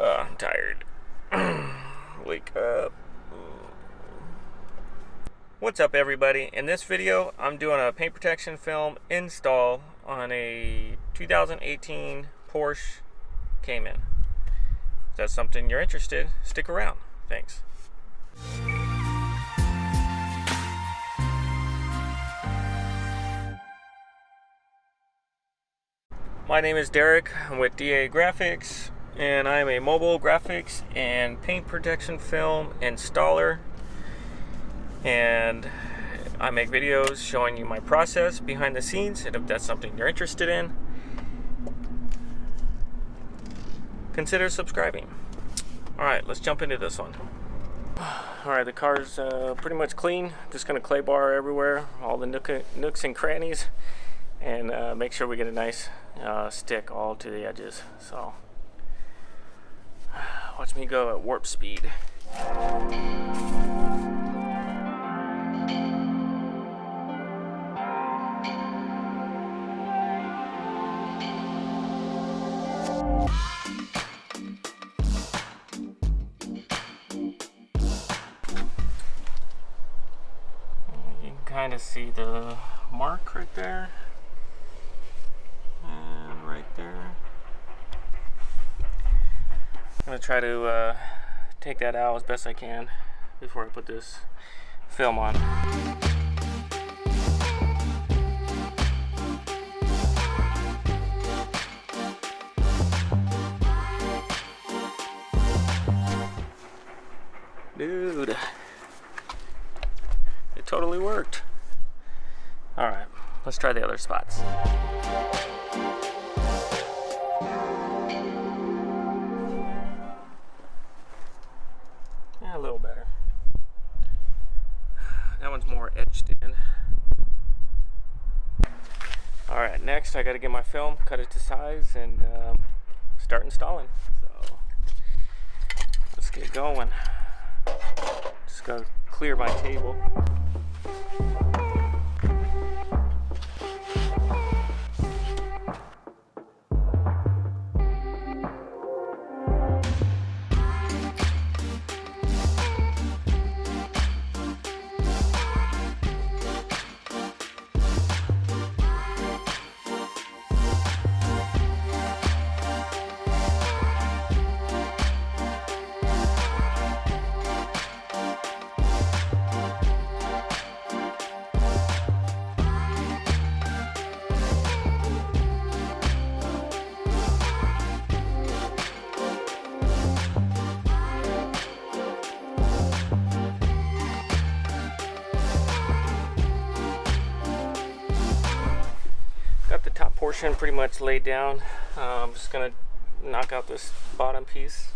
I'm tired. Wake up. What's up, everybody? In this video, I'm doing a paint protection film install on a 2018 Porsche Cayenne. If that's something you're interested, stick around. Thanks. My name is Derek. I'm with DA Graphics, and I am a mobile graphics and paint protection film installer. And I make videos showing you my process behind the scenes, and if that's something you're interested in, consider subscribing. Alright, let's jump into this one. Alright, the car's pretty much clean. Just gonna clay bar everywhere, all the nooks and crannies, and make sure we get a nice stick all to the edges. So watch me go at warp speed. You can kind of see the mark right there. And right there. I'm going to try to take that out as best I can before I put this film on. Dude, it totally worked. Alright, let's try the other spots. Yeah, a little better. That one's more etched in. Alright, next I gotta get my film, cut it to size, and start installing. So let's get going. Just gotta clear my table. Got the top portion pretty much laid down. I'm just gonna knock out this bottom piece.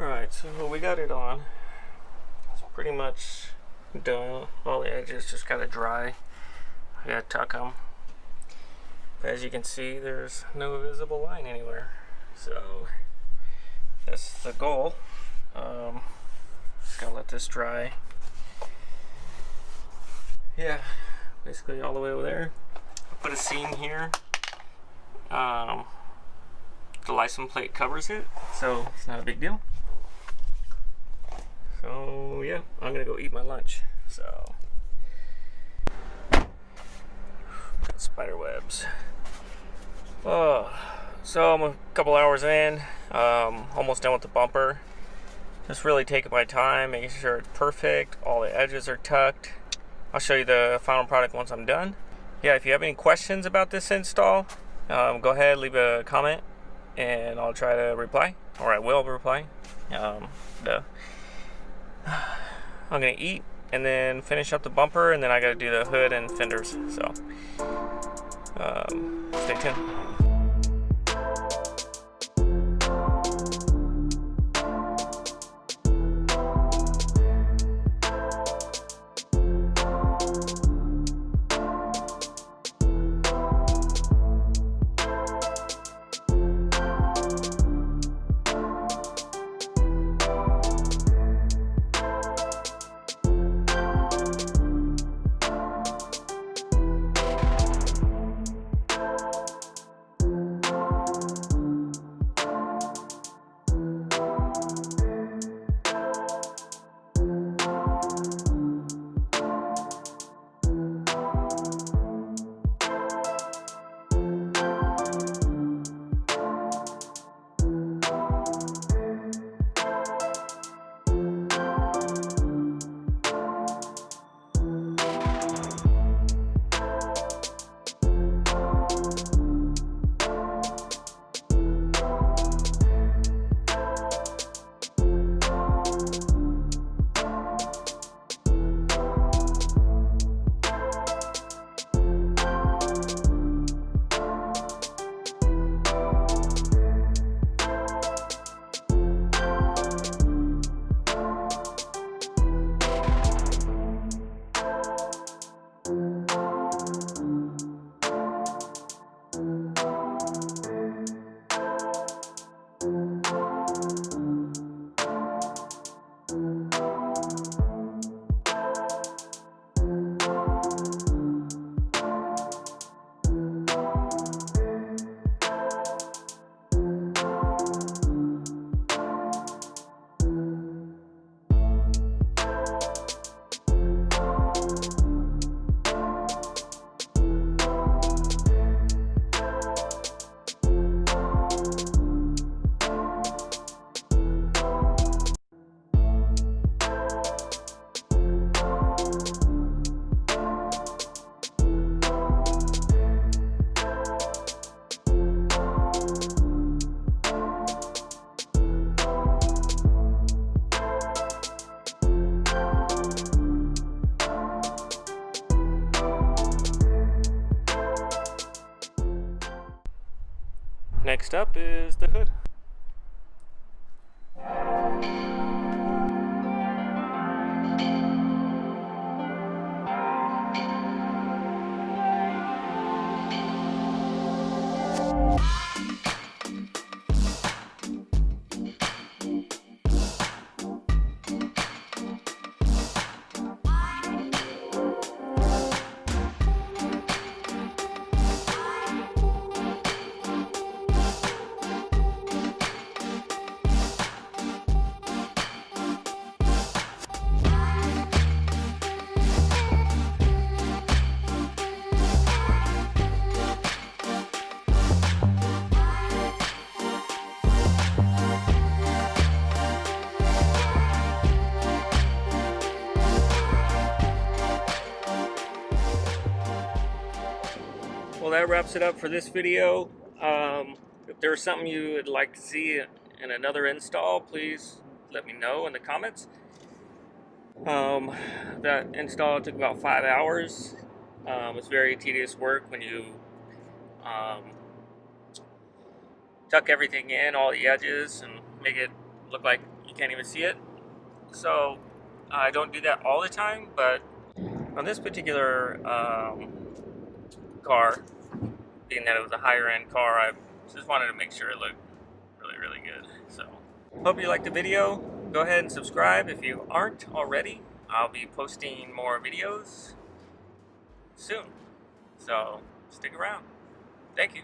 Alright, so we got it on. It's pretty much done. All the edges just gotta dry. I gotta tuck them. But as you can see, there's no visible line anywhere. So that's the goal. Just gotta let this dry. Yeah, basically all the way over there. Put a seam here. The license plate covers it, so it's not a big deal. So yeah, I'm gonna go eat my lunch. So got spider webs. Oh, so I'm a couple hours in, almost done with the bumper. Just really taking my time, making sure it's perfect, all the edges are tucked. I'll show you the final product once I'm done. Yeah, if you have any questions about this install, go ahead, leave a comment, and I'll try to reply, or I will reply. I'm gonna eat and then finish up the bumper, and then I gotta do the hood and fenders. So stay tuned. Next up is the hood. Well, that wraps it up for this video. If there's something you would like to see in another install, please let me know in the comments. That install took about 5 hours. It's very tedious work when you tuck everything in, all the edges, and make it look like you can't even see it. So I don't do that all the time, but on this particular car, being that it was a higher end car, I just wanted to make sure it looked really good. So hope you liked the video. Go ahead and subscribe if you aren't already. I'll be posting more videos soon, so stick around. Thank you.